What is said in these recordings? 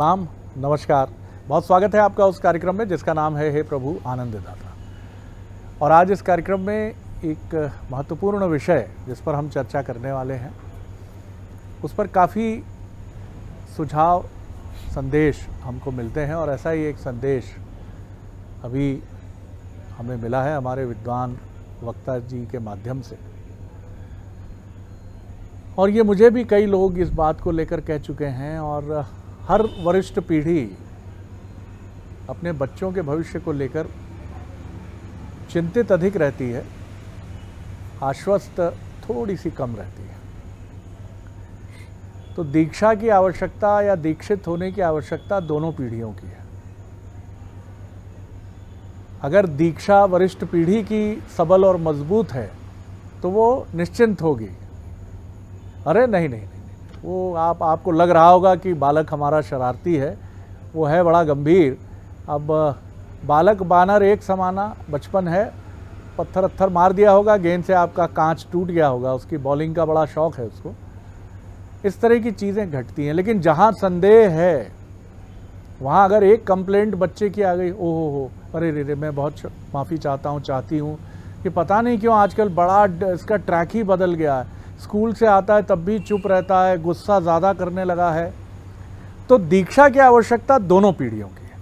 प्रणाम, नमस्कार। बहुत स्वागत है आपका उस कार्यक्रम में जिसका नाम है हे प्रभु आनंद दाता। और आज इस कार्यक्रम में एक महत्वपूर्ण विषय जिस पर हम चर्चा करने वाले हैं, उस पर काफ़ी सुझाव संदेश हमको मिलते हैं और ऐसा ही एक संदेश अभी हमें मिला है हमारे विद्वान वक्ता जी के माध्यम से। और ये मुझे भी कई लोग इस बात को लेकर कह चुके हैं और हर वरिष्ठ पीढ़ी अपने बच्चों के भविष्य को लेकर चिंतित अधिक रहती है, आश्वस्त थोड़ी सी कम रहती है। तो दीक्षा की आवश्यकता या दीक्षित होने की आवश्यकता दोनों पीढ़ियों की है। अगर दीक्षा वरिष्ठ पीढ़ी की सबल और मजबूत है तो वो निश्चिंत होगी। अरे नहीं, वो आपको लग रहा होगा कि बालक हमारा शरारती है, वो है बड़ा गंभीर। अब बालक बानर एक समाना, बचपन है, पत्थर अत्थर मार दिया होगा, गेंद से आपका कांच टूट गया होगा, उसकी बॉलिंग का बड़ा शौक है उसको। इस तरह की चीज़ें घटती हैं। लेकिन जहाँ संदेह है वहाँ अगर एक कंप्लेंट बच्चे की आ गई, ओहो हो, अरे रे, मैं बहुत माफ़ी चाहती हूँ कि पता नहीं क्यों आजकल बड़ा इसका ट्रैक ही बदल गया है, स्कूल से आता है तब भी चुप रहता है, गुस्सा ज़्यादा करने लगा है। तो दीक्षा की आवश्यकता दोनों पीढ़ियों की है।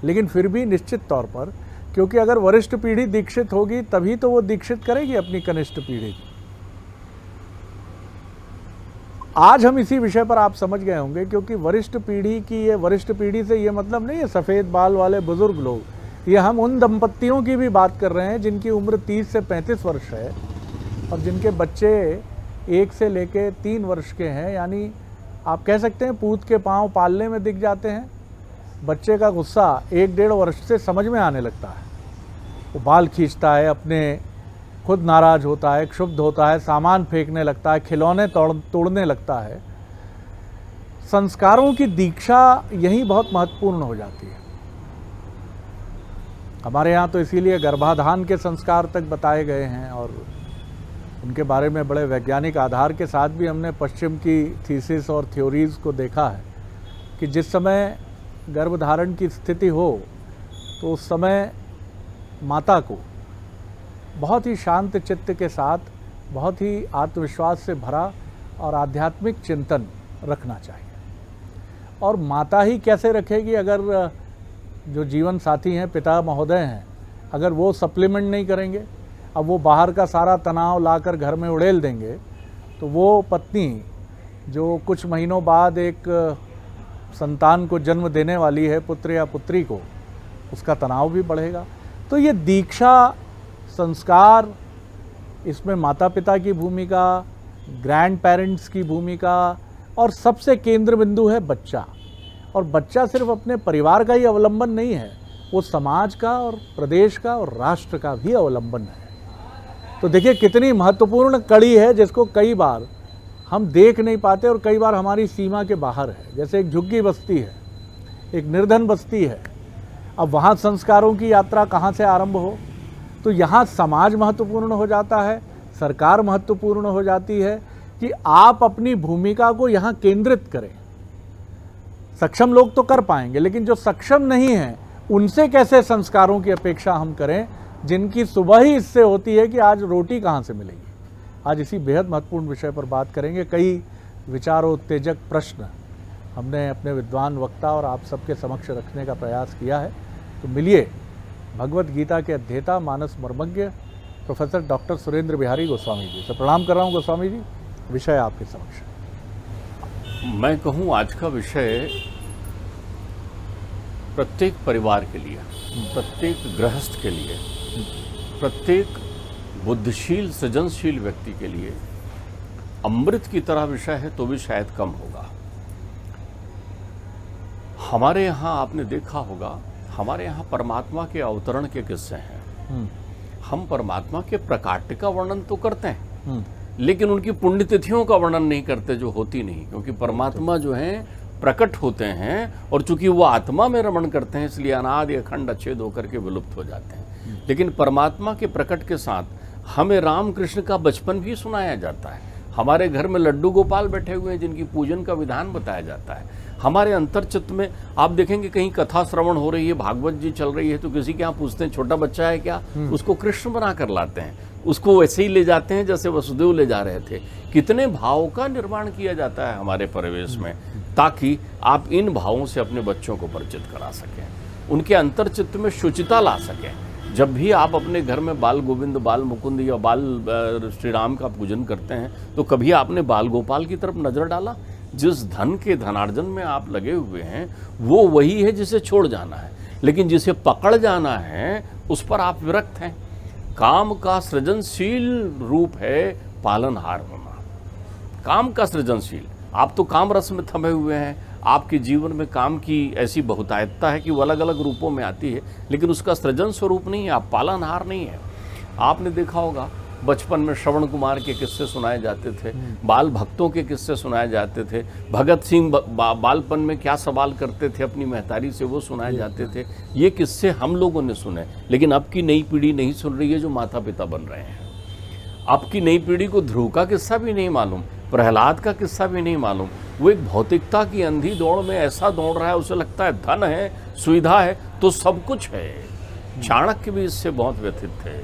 लेकिन फिर भी निश्चित तौर पर, क्योंकि अगर वरिष्ठ पीढ़ी दीक्षित होगी तभी तो वो दीक्षित करेगी अपनी कनिष्ठ पीढ़ी को। आज हम इसी विषय पर आप समझ गए होंगे, क्योंकि वरिष्ठ पीढ़ी की ये वरिष्ठ पीढ़ी से ये मतलब नहीं है सफ़ेद बाल वाले बुजुर्ग लोग। ये हम उन दंपत्तियों की भी बात कर रहे हैं जिनकी उम्र 30 से 35 वर्ष है और जिनके बच्चे 1 से लेके 3 वर्ष के हैं। यानी आप कह सकते हैं पूत के पांव पालने में दिख जाते हैं। बच्चे का गुस्सा 1-1.5 वर्ष से समझ में आने लगता है। वो बाल खींचता है, अपने खुद नाराज होता है, क्षुब्ध होता है, सामान फेंकने लगता है, खिलौने तोड़ने लगता है। संस्कारों की दीक्षा यही बहुत महत्वपूर्ण हो जाती है। हमारे यहाँ तो इसीलिए गर्भाधान के संस्कार तक बताए गए हैं और उनके बारे में बड़े वैज्ञानिक आधार के साथ भी हमने पश्चिम की थीसिस और थ्योरीज़ को देखा है कि जिस समय गर्भधारण की स्थिति हो तो उस समय माता को बहुत ही शांत चित्त के साथ, बहुत ही आत्मविश्वास से भरा और आध्यात्मिक चिंतन रखना चाहिए। और माता ही कैसे रखेगी अगर जो जीवन साथी हैं, पिता महोदय हैं, अगर वो सप्लीमेंट नहीं करेंगे, अब वो बाहर का सारा तनाव लाकर घर में उड़ेल देंगे, तो वो पत्नी जो कुछ महीनों बाद एक संतान को जन्म देने वाली है, पुत्र या पुत्री को, उसका तनाव भी बढ़ेगा। तो ये दीक्षा, संस्कार, इसमें माता पिता की भूमिका, ग्रैंड पेरेंट्स की भूमिका और सबसे केंद्र बिंदु है बच्चा। और बच्चा सिर्फ अपने परिवार का ही अवलंबन नहीं है, वो समाज का और प्रदेश का और राष्ट्र का भी अवलंबन है। तो देखिए कितनी महत्वपूर्ण कड़ी है जिसको कई बार हम देख नहीं पाते और कई बार हमारी सीमा के बाहर है। जैसे एक झुग्गी बस्ती है, एक निर्धन बस्ती है, अब वहाँ संस्कारों की यात्रा कहाँ से आरंभ हो? तो यहाँ समाज महत्वपूर्ण हो जाता है, सरकार महत्वपूर्ण हो जाती है कि आप अपनी भूमिका को यहाँ केंद्रित करें। सक्षम लोग तो कर पाएंगे, लेकिन जो सक्षम नहीं हैं उनसे कैसे संस्कारों की अपेक्षा हम करें, जिनकी सुबह ही इससे होती है कि आज रोटी कहाँ से मिलेगी। आज इसी बेहद महत्वपूर्ण विषय पर बात करेंगे। कई विचारोत्तेजक प्रश्न हमने अपने विद्वान वक्ता और आप सबके समक्ष रखने का प्रयास किया है। तो मिलिए भगवत गीता के अध्येता, मानस मर्मज्ञ प्रोफेसर डॉक्टर सुरेंद्र बिहारी गोस्वामी जी से। प्रणाम कर रहा हूँ गोस्वामी जी, विषय आपके समक्ष। मैं कहूँ आज का विषय प्रत्येक परिवार के लिए, प्रत्येक गृहस्थ के लिए, प्रत्येक बुद्धिशील सृजनशील व्यक्ति के लिए अमृत की तरह विषय है तो भी शायद कम होगा। हमारे यहाँ आपने देखा होगा, हमारे यहाँ परमात्मा के अवतरण के किस्से हैं। हम परमात्मा के प्रकाट्य का वर्णन तो करते हैं, लेकिन उनकी पुण्यतिथियों का वर्णन नहीं करते जो होती नहीं, क्योंकि परमात्मा जो हैं प्रकट होते हैं और चूंकि वो आत्मा में रमण करते हैं इसलिए अनादि अखंड अच्छेद होकर के विलुप्त हो जाते हैं। लेकिन परमात्मा के प्रकट के साथ हमें राम कृष्ण का बचपन भी सुनाया जाता है। हमारे घर में लड्डू गोपाल बैठे हुए हैं जिनकी पूजन का विधान बताया जाता है। हमारे अंतर्चित्त में आप देखेंगे कहीं कथा श्रवण हो रही है, भागवत जी चल रही है, तो किसी के यहाँ पूछते हैं छोटा बच्चा है क्या, उसको कृष्ण बना कर लाते हैं, उसको वैसे ही ले जाते हैं जैसे वसुदेव ले जा रहे थे। कितने भावों का निर्माण किया जाता है हमारे परिवेश में, ताकि आप इन भावों से अपने बच्चों को परिचित करा सकें, उनके अंतर्चित्त में शुचिता ला सकें। जब भी आप अपने घर में बाल गोविंद, बाल मुकुंद या बाल श्री राम का पूजन करते हैं, तो कभी आपने बाल गोपाल की तरफ नजर डाला? जिस धन के धनार्जन में आप लगे हुए हैं वो वही है जिसे छोड़ जाना है, लेकिन जिसे पकड़ जाना है उस पर आप विरक्त हैं। काम का सृजनशील रूप है पालनहार होना। काम का सृजनशील, आप तो काम रस में थमे हुए हैं, आपके जीवन में काम की ऐसी बहुतायतता है कि वो अलग अलग रूपों में आती है, लेकिन उसका सृजन स्वरूप नहीं है, आप पालनहार नहीं है। आपने देखा होगा बचपन में श्रवण कुमार के किस्से सुनाए जाते थे, बाल भक्तों के किस्से सुनाए जाते थे, भगत सिंह बालपन में क्या सवाल करते थे अपनी महतारी से वो सुनाए जाते थे। ये किस्से हम लोगों ने सुने, लेकिन अब की नई पीढ़ी नहीं सुन रही है जो माता पिता बन रहे हैं। अब की नई पीढ़ी को ध्रुव का किस्सा भी नहीं मालूम, प्रहलाद का किस्सा भी नहीं मालूम। वो एक भौतिकता की अंधी दौड़ में ऐसा दौड़ रहा है, उसे लगता है धन है, सुविधा है तो सब कुछ है। चाणक्य भी इससे बहुत व्यथित थे।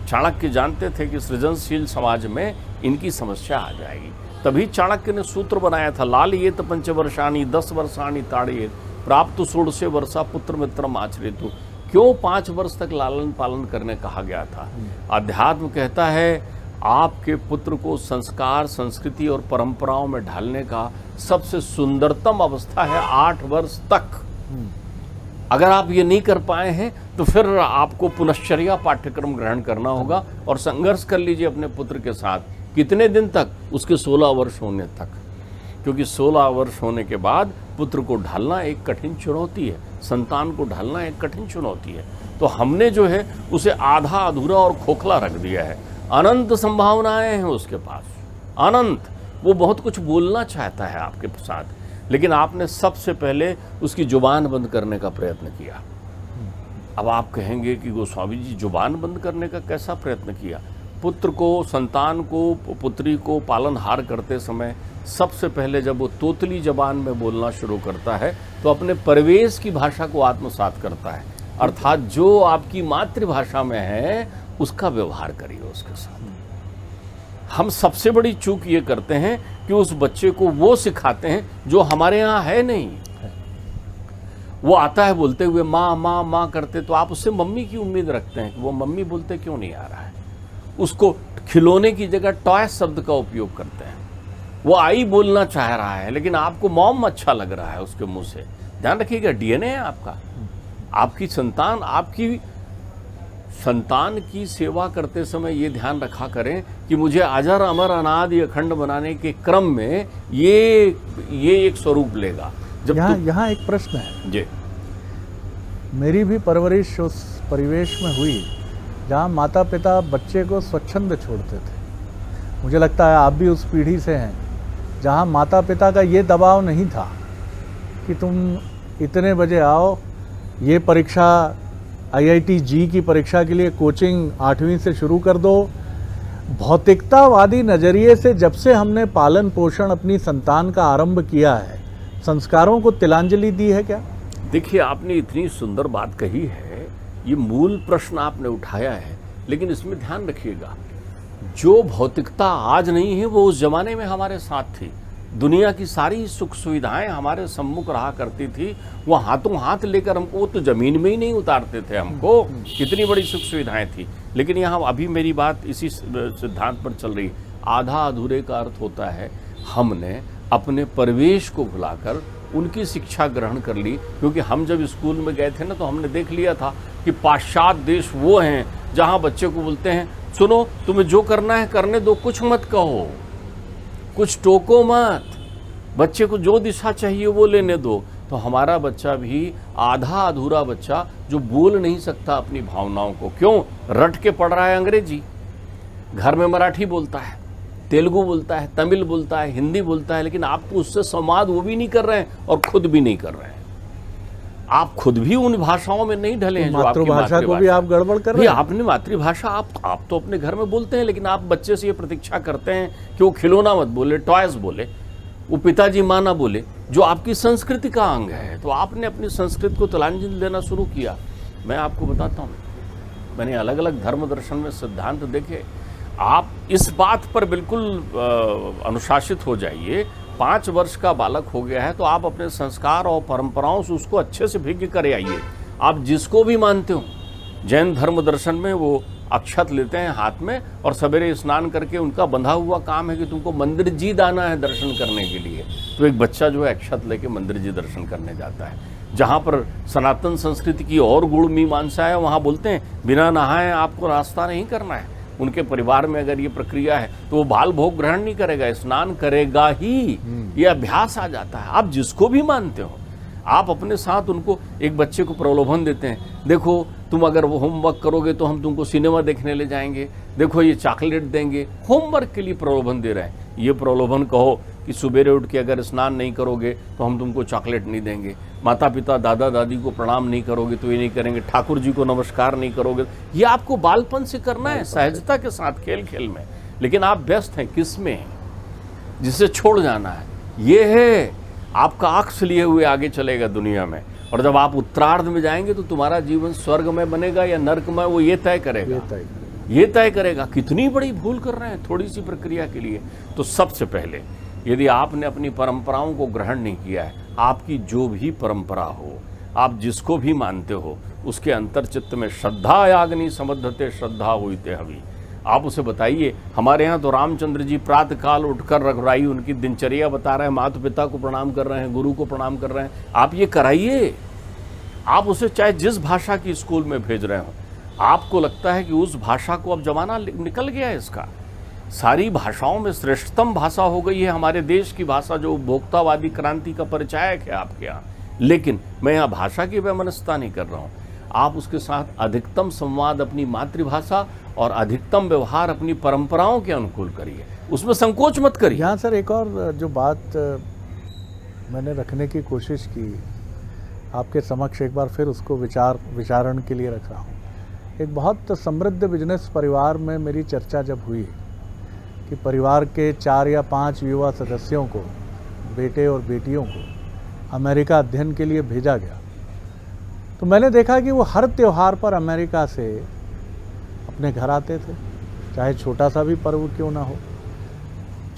चाणक्य जानते थे कि सृजनशील समाज में इनकी समस्या आ जाएगी, तभी चाणक्य ने सूत्र बनाया था, लालयेत पंचवर्षाणि 10 वर्षाणि ताड़येत प्राप्त 16 वर्षा पुत्र मित्रम आचरेतु। क्यों 5 वर्ष तक लालन पालन करने कहा गया था? अध्यात्म कहता है आपके पुत्र को संस्कार, संस्कृति और परंपराओं में ढालने का सबसे सुंदरतम अवस्था है 8 वर्ष तक। अगर आप ये नहीं कर पाए हैं तो फिर आपको पुनश्चर्या पाठ्यक्रम ग्रहण करना होगा और संघर्ष कर लीजिए अपने पुत्र के साथ। कितने दिन तक? उसके 16 वर्ष होने तक, क्योंकि 16 वर्ष होने के बाद पुत्र को ढालना एक कठिन चुनौती है, संतान को ढालना एक कठिन चुनौती है। तो हमने जो है उसे आधा अधूरा और खोखला रख दिया है। अनंत संभावनाएं हैं उसके पास, अनंत। वो बहुत कुछ बोलना चाहता है आपके साथ, लेकिन आपने सबसे पहले उसकी जुबान बंद करने का प्रयत्न किया। अब आप कहेंगे कि गोस्वामी जी जुबान बंद करने का कैसा प्रयत्न किया? पुत्र को, संतान को, पुत्री को पालनहार करते समय सबसे पहले जब वो तोतली जबान में बोलना शुरू करता है तो अपने परिवेश की भाषा को आत्मसात करता है, अर्थात जो आपकी मातृभाषा में है उसका व्यवहार करिए उसके साथ। हम सबसे बड़ी चूक ये करते हैं कि उस बच्चे को वो सिखाते हैं जो हमारे यहाँ है नहीं। वो आता है बोलते हुए माँ माँ माँ करते, तो आप उससे मम्मी की उम्मीद रखते हैं कि वो मम्मी बोलते क्यों नहीं आ रहा है। उसको खिलौने की जगह टॉय शब्द का उपयोग करते हैं। वो आई बोलना चाह रहा है लेकिन आपको मॉम अच्छा लग रहा है उसके मुंह से। ध्यान रखिएगा, डीएनए है आपका। आपकी संतान, आपकी संतान की सेवा करते समय ये ध्यान रखा करें कि मुझे अजर अमर अनादि अखंड बनाने के क्रम में ये एक स्वरूप लेगा। जब यहाँ एक प्रश्न है जी। मेरी भी परवरिश उस परिवेश में हुई जहाँ माता पिता बच्चे को स्वच्छंद छोड़ते थे। मुझे लगता है आप भी उस पीढ़ी से हैं जहाँ माता पिता का ये दबाव नहीं था कि तुम इतने बजे आओ, ये परीक्षा IIT जी की परीक्षा के लिए कोचिंग 8वीं से शुरू कर दो। भौतिकतावादी नज़रिए से जब से हमने पालन पोषण अपनी संतान का आरंभ किया है, संस्कारों को तिलांजलि दी है क्या? देखिए, आपने इतनी सुंदर बात कही है, ये मूल प्रश्न आपने उठाया है, लेकिन इसमें ध्यान रखिएगा, जो भौतिकता आज नहीं है वो उस जमाने में हमारे साथ थी। दुनिया की सारी सुख सुविधाएं हमारे सम्मुख रहा करती थी। वो हाथों हाथ लेकर हमको, तो जमीन में ही नहीं उतारते थे हमको, कितनी बड़ी सुख सुविधाएं थी। लेकिन यहाँ अभी मेरी बात इसी सिद्धांत पर चल रही, आधा अधूरे का अर्थ होता है हमने अपने परिवेश को भुलाकर उनकी शिक्षा ग्रहण कर ली। क्योंकि हम जब स्कूल में गए थे ना, तो हमने देख लिया था कि पाश्चात्य देश वो हैं जहाँ बच्चे को बोलते हैं सुनो तुम्हें जो करना है करने दो, कुछ मत कहो, कुछ टोको मत, बच्चे को जो दिशा चाहिए वो लेने दो। तो हमारा बच्चा भी आधा अधूरा बच्चा जो बोल नहीं सकता अपनी भावनाओं को, क्यों? रट के पढ़ रहा है अंग्रेजी, घर में मराठी बोलता है, तेलुगु बोलता है, तमिल बोलता है, हिंदी बोलता है, लेकिन आप उससे संवाद वो भी नहीं कर रहे हैं और खुद भी नहीं कर रहे हैं। आप खुद भी उन भाषाओं में नहीं ढले हैं जो आपकी मातृभाषा को भी आप गड़बड़ कर रहे हैं। आपने मातृभाषा आप तो अपने घर में बोलते हैं, लेकिन आप बच्चे से ये प्रतीक्षा करते हैं कि वो खिलौना मत बोले, टॉयज बोले। वो पिताजी माँ ना बोले, जो आपकी संस्कृति का अंग है। तो आपने अपनी संस्कृति को तिलांजलि देना शुरू किया। मैं आपको बताता हूँ, मैंने अलग अलग धर्म दर्शन में सिद्धांत देखे। आप इस बात पर बिल्कुल अनुशासित हो जाइए, 5 वर्ष का बालक हो गया है तो आप अपने संस्कार और परंपराओं से उसको अच्छे से भिन्न करे आइए। आप जिसको भी मानते हो, जैन धर्म दर्शन में वो अक्षत लेते हैं हाथ में और सवेरे स्नान करके उनका बंधा हुआ काम है कि तुमको मंदिर जी जाना है दर्शन करने के लिए। तो एक बच्चा जो है अक्षत लेके मंदिर जी दर्शन करने जाता है। जहाँ पर सनातन संस्कृति की और गुण मीमांसा है, वहाँ बोलते हैं बिना नहाए आपको नाश्ता नहीं करना है। उनके परिवार में अगर ये प्रक्रिया है तो वो बाल भोग ग्रहण नहीं करेगा, स्नान करेगा ही। ये अभ्यास आ जाता है। आप जिसको भी मानते हो, आप अपने साथ उनको, एक बच्चे को प्रलोभन देते हैं, देखो तुम अगर वो होमवर्क करोगे तो हम तुमको सिनेमा देखने ले जाएंगे, देखो ये चॉकलेट देंगे। होमवर्क के लिए प्रलोभन दे रहे हैं। ये प्रलोभन कहो कि सुबेरे उठ के अगर स्नान नहीं करोगे तो हम तुमको चॉकलेट नहीं देंगे, माता पिता दादा दादी को प्रणाम नहीं करोगे तो ये नहीं करेंगे, ठाकुर जी को नमस्कार नहीं करोगे। ये आपको बालपन से करना है, सहजता के साथ, खेल खेल में। लेकिन आप व्यस्त हैं किस में, जिसे छोड़ जाना है। ये है आपका अक्स लिए हुए आगे चलेगा दुनिया में। और जब आप उत्तरार्ध में जाएंगे तो तुम्हारा जीवन स्वर्गमय बनेगा या नरकमय, वो ये तय करेगा। ये तय करेगा कितनी बड़ी भूल कर रहे हैं थोड़ी सी प्रक्रिया के लिए। तो सबसे पहले, यदि आपने अपनी परंपराओं को ग्रहण नहीं किया है, आपकी जो भी परंपरा हो, आप जिसको भी मानते हो, उसके अंतर्चित्त में श्रद्धा याग्नि समद्धते श्रद्धा होते हवि। आप उसे बताइए। हमारे यहाँ तो रामचंद्र जी प्रातः काल उठकर रघुराई उनकी दिनचर्या बता रहे हैं, माता पिता को प्रणाम कर रहे हैं, गुरु को प्रणाम कर रहे हैं। आप ये कराइए। आप उसे चाहे जिस भाषा की स्कूल में भेज रहे हो, आपको लगता है कि उस भाषा को अब जमाना निकल गया है इसका, सारी भाषाओं में श्रेष्ठतम भाषा हो गई है हमारे देश की भाषा, जो उपभोक्तावादी क्रांति का परिचायक है आपके यहाँ। लेकिन मैं यहाँ भाषा की वैमनस्यता नहीं कर रहा हूँ। आप उसके साथ अधिकतम संवाद अपनी मातृभाषा और अधिकतम व्यवहार अपनी परंपराओं के अनुकूल करिए, उसमें संकोच मत करिए। यहाँ सर एक और जो बात मैंने रखने की कोशिश की आपके समक्ष, एक बार फिर उसको विचारण के लिए रख रहा हूँ। एक बहुत समृद्ध बिजनेस परिवार में मेरी चर्चा जब हुई कि परिवार के 4 या 5 युवा सदस्यों को, बेटे और बेटियों को अमेरिका अध्ययन के लिए भेजा गया, तो मैंने देखा कि वो हर त्यौहार पर अमेरिका से अपने घर आते थे, चाहे छोटा सा भी पर्व क्यों ना हो।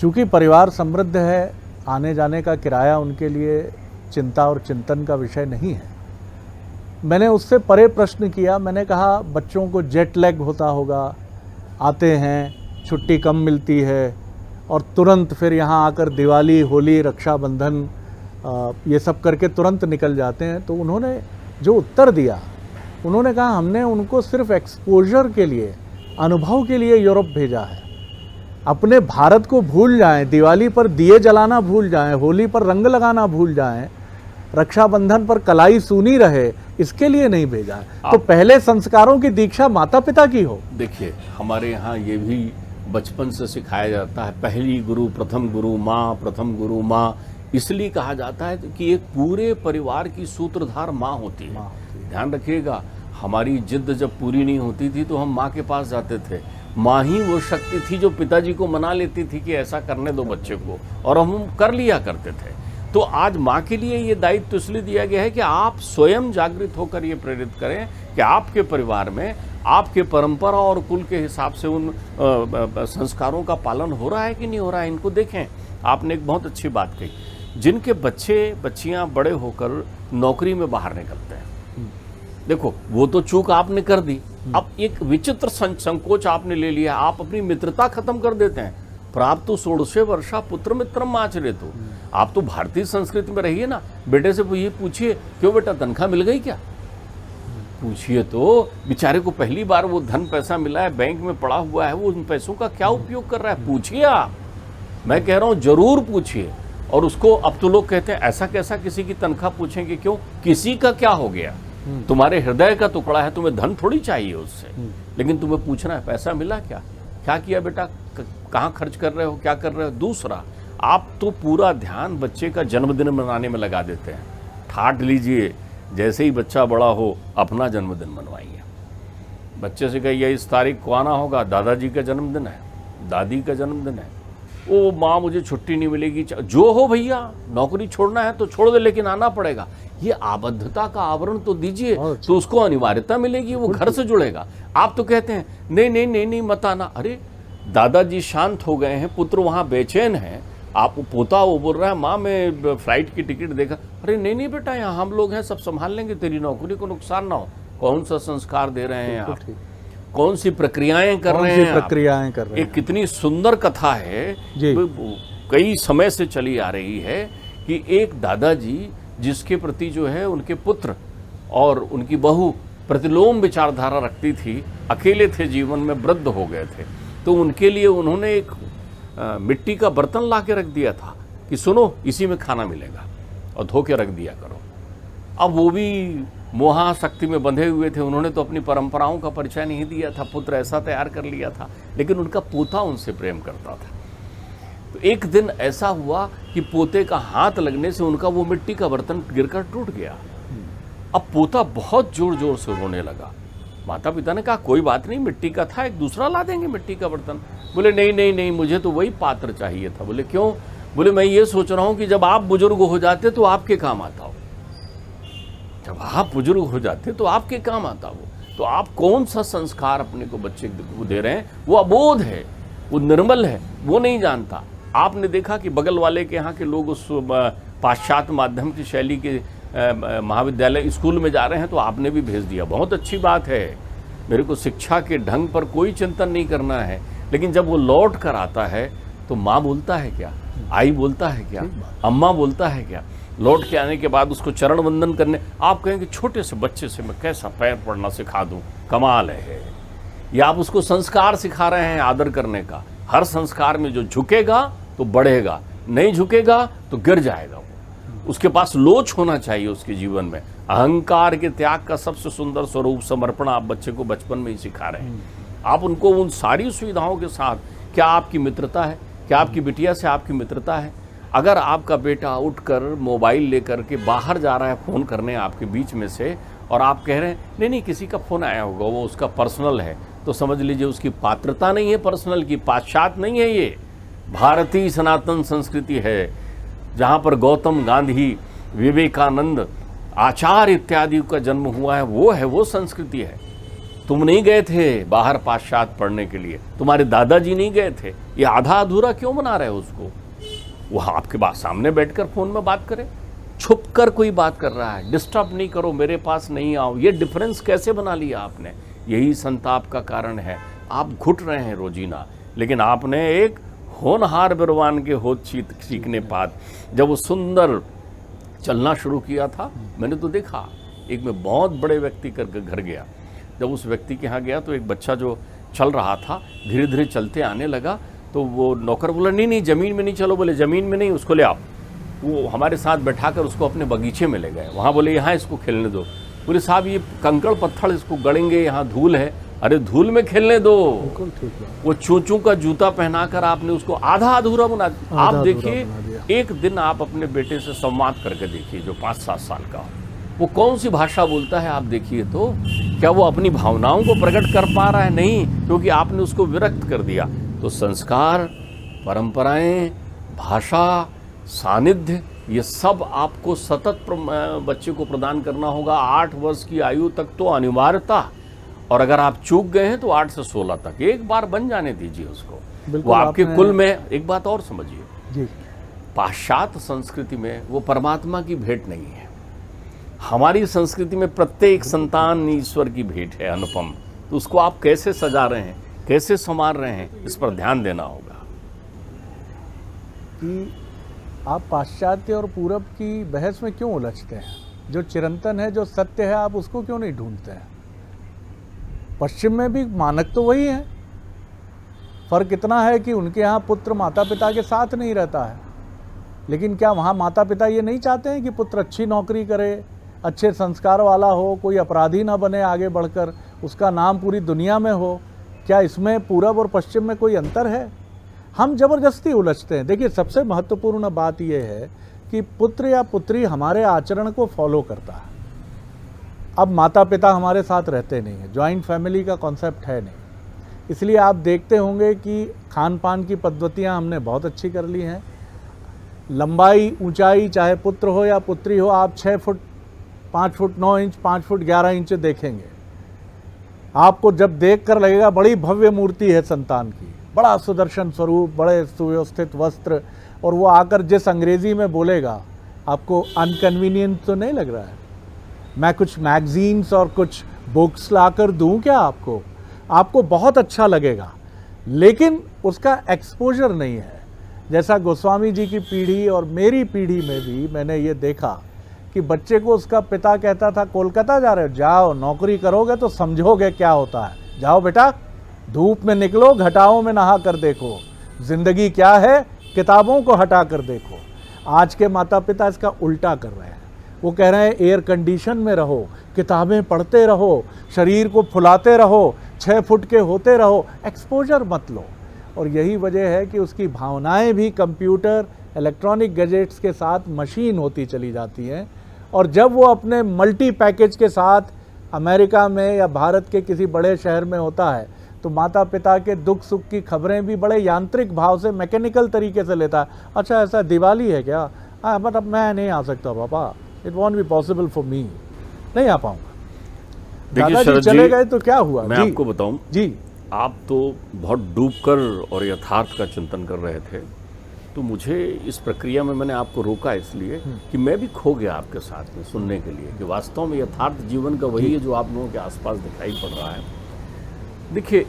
चूँकि परिवार समृद्ध है, आने जाने का किराया उनके लिए चिंता और चिंतन का विषय नहीं है। मैंने उससे परे प्रश्न किया। मैंने कहा बच्चों को जेट लैग होता होगा, आते हैं, छुट्टी कम मिलती है और तुरंत फिर यहाँ आकर दिवाली, होली, रक्षाबंधन ये सब करके तुरंत निकल जाते हैं। तो उन्होंने जो उत्तर दिया, उन्होंने कहा हमने उनको सिर्फ एक्सपोजर के लिए, अनुभव के लिए यूरोप भेजा है। अपने भारत को भूल जाएं, दिवाली पर दिए जलाना भूल जाएं, होली पर रंग लगाना भूल जाएं, रक्षाबंधन पर कलाई सूनी रहे, इसके लिए नहीं भेजा है। तो पहले संस्कारों की दीक्षा माता पिता की हो। देखिए, हमारे यहाँ ये भी बचपन से सिखाया जाता है, पहली गुरु प्रथम गुरु माँ, प्रथम गुरु माँ। इसलिए कहा जाता है कि एक पूरे परिवार की सूत्रधार माँ होती है। ध्यान रखिएगा, हमारी जिद जब पूरी नहीं होती थी तो हम माँ के पास जाते थे। माँ ही वो शक्ति थी जो पिताजी को मना लेती थी कि ऐसा करने दो बच्चे को, और हम कर लिया करते थे। तो आज माँ के लिए ये दायित्व इसलिए दिया गया है कि आप स्वयं जागृत होकर ये प्रेरित करें कि आपके परिवार में आपके परंपरा और कुल के हिसाब से उन संस्कारों का पालन हो रहा है कि नहीं हो रहा है, इनको देखें। आपने एक बहुत अच्छी बात कही, जिनके बच्चे बच्चियां बड़े होकर नौकरी में बाहर निकलते हैं, देखो वो तो चूक आपने कर दी। अब एक विचित्र संकोच आपने ले लिया, आप अपनी मित्रता खत्म कर देते हैं। प्राप्त 16 वर्षा पुत्र मित्रम आचरेतु। आप तो भारतीय संस्कृति में रहिए ना। बेटे से ये पूछिए, क्यों बेटा तनख्वाह मिल गई क्या? पूछिए तो, बेचारे को पहली बार वो धन पैसा मिला है, बैंक में पड़ा हुआ है, वो उन पैसों का क्या उपयोग कर रहा है, पूछिए आप। मैं कह रहा हूं जरूर पूछिए। और उसको, अब तो लोग कहते हैं ऐसा कैसा किसी की तनख्वाह पूछेंगे, क्यों? किसी का क्या हो गया? तुम्हारे हृदय का टुकड़ा है, तुम्हें धन थोड़ी चाहिए उससे, लेकिन तुम्हें पूछना है पैसा मिला क्या, क्या किया बेटा, कहाँ खर्च कर रहे हो, क्या कर रहे हो। दूसरा, आप तो पूरा ध्यान बच्चे का जन्मदिन मनाने में लगा देते हैं। ठाट लीजिए, जैसे ही बच्चा बड़ा हो अपना जन्मदिन मनवाइए। बच्चे से कहिए इस तारीख को आना होगा, दादाजी का जन्मदिन है, दादी का जन्मदिन है, वो माँ मुझे छुट्टी नहीं मिलेगी, जो हो भैया नौकरी छोड़ना है तो छोड़ दे लेकिन आना पड़ेगा। ये आबद्धता का आवरण तो दीजिए, तो उसको अनिवार्यता मिलेगी, वो घर से जुड़ेगा। आप तो कहते हैं नहीं नहीं नहीं नहीं मत आना। अरे दादाजी शांत हो गए हैं, पुत्र वहाँ बेचैन है, आप पोता वो बोल रहा है माँ मैं फ्लाइट की टिकट देखा। अरे नहीं नहीं बेटा, यहाँ हम लोग हैं, सब संभाल लेंगे, तेरी नौकरी को नुकसान ना हो। कौन सा संस्कार दे रहे हैं आप, कौन सी प्रक्रियाएं कर रहे हैं, प्रक्रियाएं कर रहे हैं। एक कितनी सुंदर कथा है, कई समय से चली आ रही है कि एक दादाजी जिसके प्रति जो है उनके पुत्र और उनकी बहू प्रतिलोम विचारधारा रखती थी, अकेले थे जीवन में, वृद्ध हो गए थे, तो उनके लिए उन्होंने एक मिट्टी का बर्तन ला के रख दिया था कि सुनो इसी में खाना मिलेगा और धो के रख दिया करो। अब वो भी मोहाशक्ति में बंधे हुए थे, उन्होंने तो अपनी परंपराओं का परिचय नहीं दिया था, पुत्र ऐसा तैयार कर लिया था, लेकिन उनका पोता उनसे प्रेम करता था। तो एक दिन ऐसा हुआ कि पोते का हाथ लगने से उनका वो मिट्टी का बर्तन गिरकर टूट गया। अब पोता बहुत जोर जोर से रोने लगा। माता पिता ने कहा कोई बात नहीं, मिट्टी का था, एक दूसरा ला देंगे मिट्टी का बर्तन। बोले नहीं नहीं नहीं, मुझे तो वही पात्र चाहिए था। बोले क्यों? बोले मैं ये सोच रहा हूं कि जब आप बुजुर्ग हो जाते तो आपके काम आता हो, जब आप बुजुर्ग हो जाते तो आपके काम आता हो। तो आप कौन सा संस्कार अपने को बच्चे को दे रहे हैं, वो अबोध है, वो निर्मल है, वो नहीं जानता। आपने देखा कि बगल वाले के यहाँ के लोग उस पाश्चात्य माध्यम की शैली के महाविद्यालय स्कूल में जा रहे हैं, तो आपने भी भेज दिया, बहुत अच्छी बात है, मेरे को शिक्षा के ढंग पर कोई चिंतन नहीं करना है। लेकिन जब वो लौट कर आता है तो माँ बोलता है क्या, आई बोलता है क्या, अम्मा बोलता है क्या? लौट के आने के बाद उसको चरण वंदन करने, आप कहेंगे छोटे से बच्चे से मैं कैसा पैर पड़ना सिखा दूं, कमाल है। या आप उसको संस्कार सिखा रहे हैं आदर करने का। हर संस्कार में जो झुकेगा तो बढ़ेगा, नहीं झुकेगा तो गिर जाएगा। वो उसके पास लोच होना चाहिए उसके जीवन में। अहंकार के त्याग का सबसे सुंदर स्वरूप समर्पण आप बच्चे को बचपन में ही सिखा रहे हैं। आप उनको उन सारी सुविधाओं के साथ, क्या आपकी मित्रता है, क्या आपकी बिटिया से आपकी मित्रता है? अगर आपका बेटा उठकर मोबाइल लेकर के बाहर जा रहा है फ़ोन करने आपके बीच में से, और आप कह रहे हैं नहीं नहीं किसी का फ़ोन आया होगा, वो उसका पर्सनल है, तो समझ लीजिए उसकी पात्रता नहीं है पर्सनल की, पाश्चात्य नहीं है, ये भारतीय सनातन संस्कृति है, जहाँ पर गौतम गांधी, विवेकानंद, आचार्य इत्यादि का जन्म हुआ है, वो संस्कृति है। तुम नहीं गए थे बाहर पाश्चात्य पढ़ने के लिए, तुम्हारे दादाजी नहीं गए थे, ये आधा अधूरा क्यों बना रहे हो उसको? वो आपके पास सामने बैठकर फोन में बात करे, छुप कर कोई बात कर रहा है, डिस्टर्ब नहीं करो, मेरे पास नहीं आओ, ये डिफरेंस कैसे बना लिया आपने? यही संताप का कारण है। आप घुट रहे हैं रोजीना, लेकिन आपने एक होनहार बिरवान के होत सीखने पात, जब वो सुंदर चलना शुरू किया था, मैंने तो देखा, एक मैं बहुत बड़े व्यक्ति का घर गया, जब उस व्यक्ति के यहाँ गया तो एक बच्चा जो चल रहा था धीरे धीरे चलते आने लगा, तो वो नौकर बोला नहीं नहीं ज़मीन में नहीं चलो, बोले ज़मीन में नहीं, उसको ले आओ। वो हमारे साथ बैठाकर उसको अपने बगीचे में ले गए, वहाँ बोले यहाँ इसको खेलने दो। बोले साहब ये कंकड़ पत्थर इसको गड़ेंगे, यहाँ धूल है। अरे धूल में खेलने दो। वो चूचू का जूता पहनाकर आपने उसको आधा अधूरा बना दिया। आप देखिए, एक दिन आप अपने बेटे से संवाद करके देखिए जो 5-7 साल का, वो कौन सी भाषा बोलता है आप देखिए तो, क्या वो अपनी भावनाओं को प्रकट कर पा रहा है? नहीं, क्योंकि आपने उसको विरक्त कर दिया। तो संस्कार, परंपराएं, भाषा, सानिध्य, ये सब आपको सतत बच्चे को प्रदान करना होगा। 8 वर्ष की आयु तक तो अनिवार्यता, और अगर आप चूक गए हैं तो 8 से 16 तक एक बार बन जाने दीजिए उसको। वो आपके कुल में, एक बात और समझिए, पाश्चात्य संस्कृति में वो परमात्मा की भेंट नहीं है। हमारी संस्कृति में प्रत्येक संतान ईश्वर की भेंट है, अनुपम। तो उसको आप कैसे सजा रहे हैं, कैसे संवार रहे हैं, इस पर ध्यान देना होगा। कि आप पाश्चात्य और पूरब की बहस में क्यों उलझते हैं? जो चिरंतन है, जो सत्य है, आप उसको क्यों नहीं ढूंढते हैं? पश्चिम में भी मानक तो वही है, फर्क इतना है कि उनके यहाँ पुत्र माता पिता के साथ नहीं रहता है। लेकिन क्या वहाँ माता पिता ये नहीं चाहते हैं कि पुत्र अच्छी नौकरी करे, अच्छे संस्कार वाला हो, कोई अपराधी ना बने, आगे बढ़कर उसका नाम पूरी दुनिया में हो? क्या इसमें पूरब और पश्चिम में कोई अंतर है? हम जबरदस्ती उलझते हैं। देखिए, सबसे महत्वपूर्ण बात यह है कि पुत्र या पुत्री हमारे आचरण को फॉलो करता है। अब माता पिता हमारे साथ रहते नहीं है, जॉइंट फैमिली का कॉन्सेप्ट है नहीं, इसलिए आप देखते होंगे कि खान पान की पद्धतियाँ हमने बहुत अच्छी कर ली हैं। लंबाई ऊंचाई चाहे पुत्र हो या पुत्री हो, आप 6 foot 5 foot 9 inch 5 foot 11 inch देखेंगे, आपको जब देख कर लगेगा बड़ी भव्य मूर्ति है संतान की, बड़ा सुदर्शन स्वरूप, बड़े सुव्यवस्थित वस्त्र, और वो आकर जिस अंग्रेजी में बोलेगा आपको अनकन्वीनियंट तो नहीं लग रहा है? मैं कुछ मैगजीन्स और कुछ बुक्स लाकर दूं क्या आपको? आपको बहुत अच्छा लगेगा, लेकिन उसका एक्सपोजर नहीं है। जैसा गोस्वामी जी की पीढ़ी और मेरी पीढ़ी में भी मैंने ये देखा कि बच्चे को उसका पिता कहता था कोलकाता जा रहे हो, जाओ नौकरी करोगे तो समझोगे क्या होता है, जाओ बेटा धूप में निकलो, घटाओं में नहा कर देखो, जिंदगी क्या है किताबों को हटा कर देखो। आज के माता पिता इसका उल्टा कर रहे हैं। वो कह रहे हैं एयर कंडीशन में रहो, किताबें पढ़ते रहो, शरीर को फुलाते रहो, 6 फुट के होते रहो, एक्सपोजर मत लो। और यही वजह है कि उसकी भावनाएं भी कंप्यूटर इलेक्ट्रॉनिक गैजेट्स के साथ मशीन होती चली जाती हैं। और जब वो अपने मल्टी पैकेज के साथ अमेरिका में या भारत के किसी बड़े शहर में होता है तो माता पिता के दुख सुख की खबरें भी बड़े यांत्रिक भाव से मैकेनिकल तरीके से लेता है। अच्छा ऐसा दिवाली है क्या? हाँ बट अब मैं नहीं आ सकता पापा, it won't be possible for me, नहीं आ पाऊंगा। दादाजी चले गए तो क्या हुआ? मैं आपको बताऊं जी, आप तो बहुत डूबकर और यथार्थ का चिंतन कर रहे थे, तो मुझे इस प्रक्रिया में मैंने आपको रोका इसलिए कि मैं भी खो गया आपके साथ में सुनने के लिए कि वास्तव में यथार्थ जीवन का वही है जो आप लोगों के आसपास दिखाई पड़ रहा है। देखिए,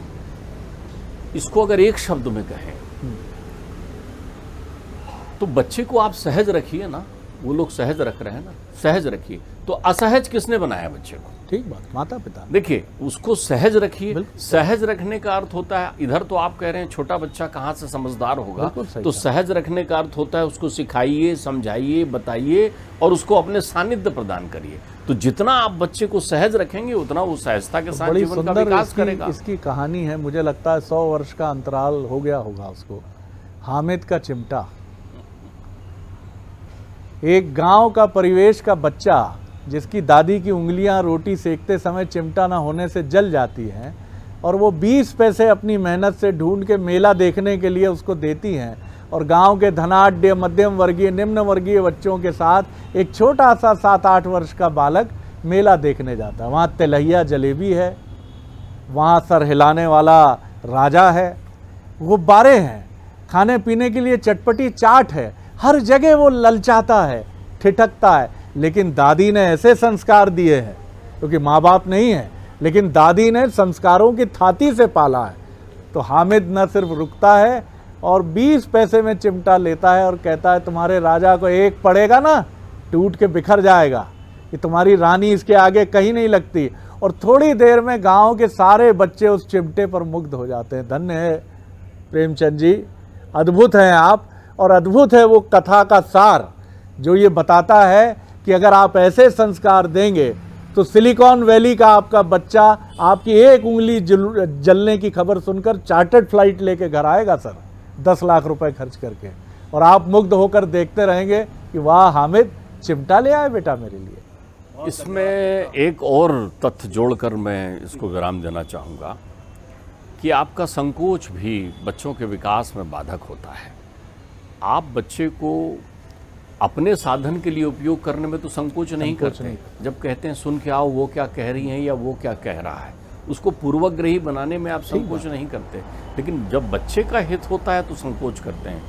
इसको अगर एक शब्द में कहें तो बच्चे को आप सहज रखिए ना, वो लोग सहज रख रहे हैं ना, सहज रखिए। तो असहज किसने बनाया बच्चे को? ठीक बात, माता पिता। देखिए, उसको सहज रखिए। सहज रखने का अर्थ होता है, इधर तो आप कह रहे हैं छोटा बच्चा कहाँ से समझदार होगा, तो सहज रखने का अर्थ होता है उसको सिखाइए, समझाइए, बताइए और उसको अपने सानिध्य प्रदान करिए। तो जितना आप बच्चे को सहज रखेंगे उतना वो सहजता के साथ जीवन का विकास करेगा। इसकी कहानी है, मुझे लगता है 100 वर्ष का अंतराल हो गया होगा उसको। हामिद का चिमटा। एक गांव का परिवेश का बच्चा जिसकी दादी की उंगलियां रोटी सेकते समय चिमटा ना होने से जल जाती हैं और वो 20 पैसे अपनी मेहनत से ढूंढ के मेला देखने के लिए उसको देती हैं, और गांव के धनाढ्य मध्यम वर्गीय निम्न वर्गीय बच्चों के साथ एक छोटा सा 7-8 वर्ष का बालक मेला देखने जाता है। वहाँ तिलहिया जलेबी है, वहाँ सर हिलाने वाला राजा है, गुब्बारे हैं, खाने पीने के लिए चटपटी चाट है, हर जगह वो ललचाता है, ठिठकता है। लेकिन दादी ने ऐसे संस्कार दिए हैं, क्योंकि माँ बाप नहीं है, लेकिन दादी ने संस्कारों की थाती से पाला है। तो हामिद न सिर्फ रुकता है और 20 पैसे में चिमटा लेता है और कहता है तुम्हारे राजा को एक पड़ेगा ना टूट के बिखर जाएगा, कि तुम्हारी रानी इसके आगे कहीं नहीं लगती। और थोड़ी देर में गांव के सारे बच्चे उस चिमटे पर मुग्ध हो जाते हैं। धन्य है प्रेमचंद जी, अद्भुत हैं आप, और अद्भुत है वो कथा का सार जो ये बताता है कि अगर आप ऐसे संस्कार देंगे तो सिलिकॉन वैली का आपका बच्चा आपकी एक उंगली जलने की खबर सुनकर चार्टर्ड फ्लाइट लेके घर आएगा सर, 10 लाख रुपए खर्च करके, और आप मुग्ध होकर देखते रहेंगे कि वाह हामिद चिमटा ले आए बेटा मेरे लिए। इसमें एक और तथ्य जोड़कर मैं इसको विराम देना चाहूँगा कि आपका संकोच भी बच्चों के विकास में बाधक होता है। आप बच्चे को अपने साधन के लिए उपयोग करने में तो संकोच नहीं करते। जब कहते हैं सुन के आओ वो क्या कह रही हैं या वो क्या कह रहा है, उसको पूर्वग्रही बनाने में आप संकोच नहीं करते। लेकिन जब बच्चे का हित होता है तो संकोच करते हैं।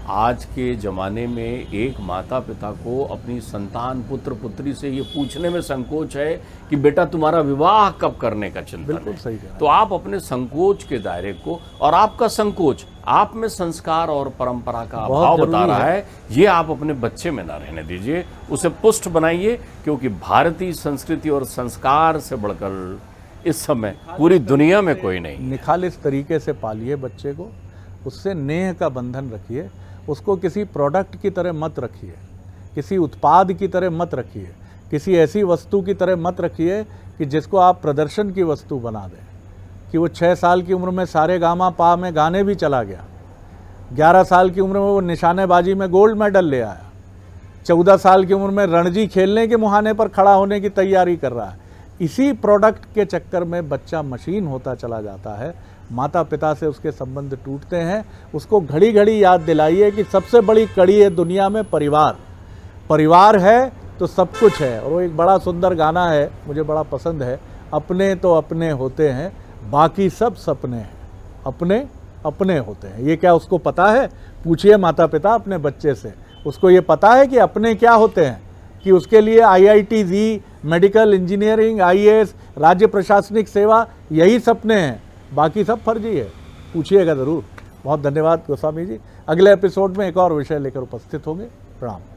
आज के ज़माने में एक माता पिता को अपनी संतान पुत्र पुत्री से ये पूछने में संकोच है कि बेटा तुम्हारा विवाह कब करने का चिंतन है। तो आप अपने संकोच के दायरे को, और आपका संकोच आप में संस्कार और परंपरा का अभाव बता रहा है, ये आप अपने बच्चे में ना रहने दीजिए, उसे पुष्ट बनाइए। क्योंकि भारतीय संस्कृति और संस्कार से बढ़कर इस समय पूरी दुनिया में कोई नहीं। निखालिस तरीके से पालिए बच्चे को, उससे नेह का बंधन रखिए, उसको किसी प्रोडक्ट की तरह मत रखिए, किसी उत्पाद की तरह मत रखिए, किसी ऐसी वस्तु की तरह मत रखिए कि जिसको आप प्रदर्शन की वस्तु बना दें। कि वो 6 साल की उम्र में सारे गामा पा में गाने भी चला गया, 11 साल की उम्र में वो निशानेबाजी में गोल्ड मेडल ले आया, 14 साल की उम्र में रणजी खेलने के मुहाने पर खड़ा होने की तैयारी कर रहा है। इसी प्रोडक्ट के चक्कर में बच्चा मशीन होता चला जाता है, माता पिता से उसके संबंध टूटते हैं। उसको घड़ी घड़ी याद दिलाइए कि सबसे बड़ी कड़ी है दुनिया में परिवार। परिवार है तो सब कुछ है। और वो एक बड़ा सुंदर गाना है, मुझे बड़ा पसंद है, अपने तो अपने होते हैं, बाकी सब सपने हैं। अपने अपने होते हैं। ये क्या उसको पता है? पूछिए माता पिता अपने बच्चे से, उसको ये पता है कि अपने क्या होते हैं? कि उसके लिए IIT, मेडिकल, इंजीनियरिंग, IAS, राज्य प्रशासनिक सेवा, यही सपने हैं, बाकी सब फर्जी है। पूछिएगा ज़रूर। बहुत धन्यवाद गोस्वामी जी। अगले एपिसोड में एक और विषय लेकर उपस्थित होंगे। प्रणाम।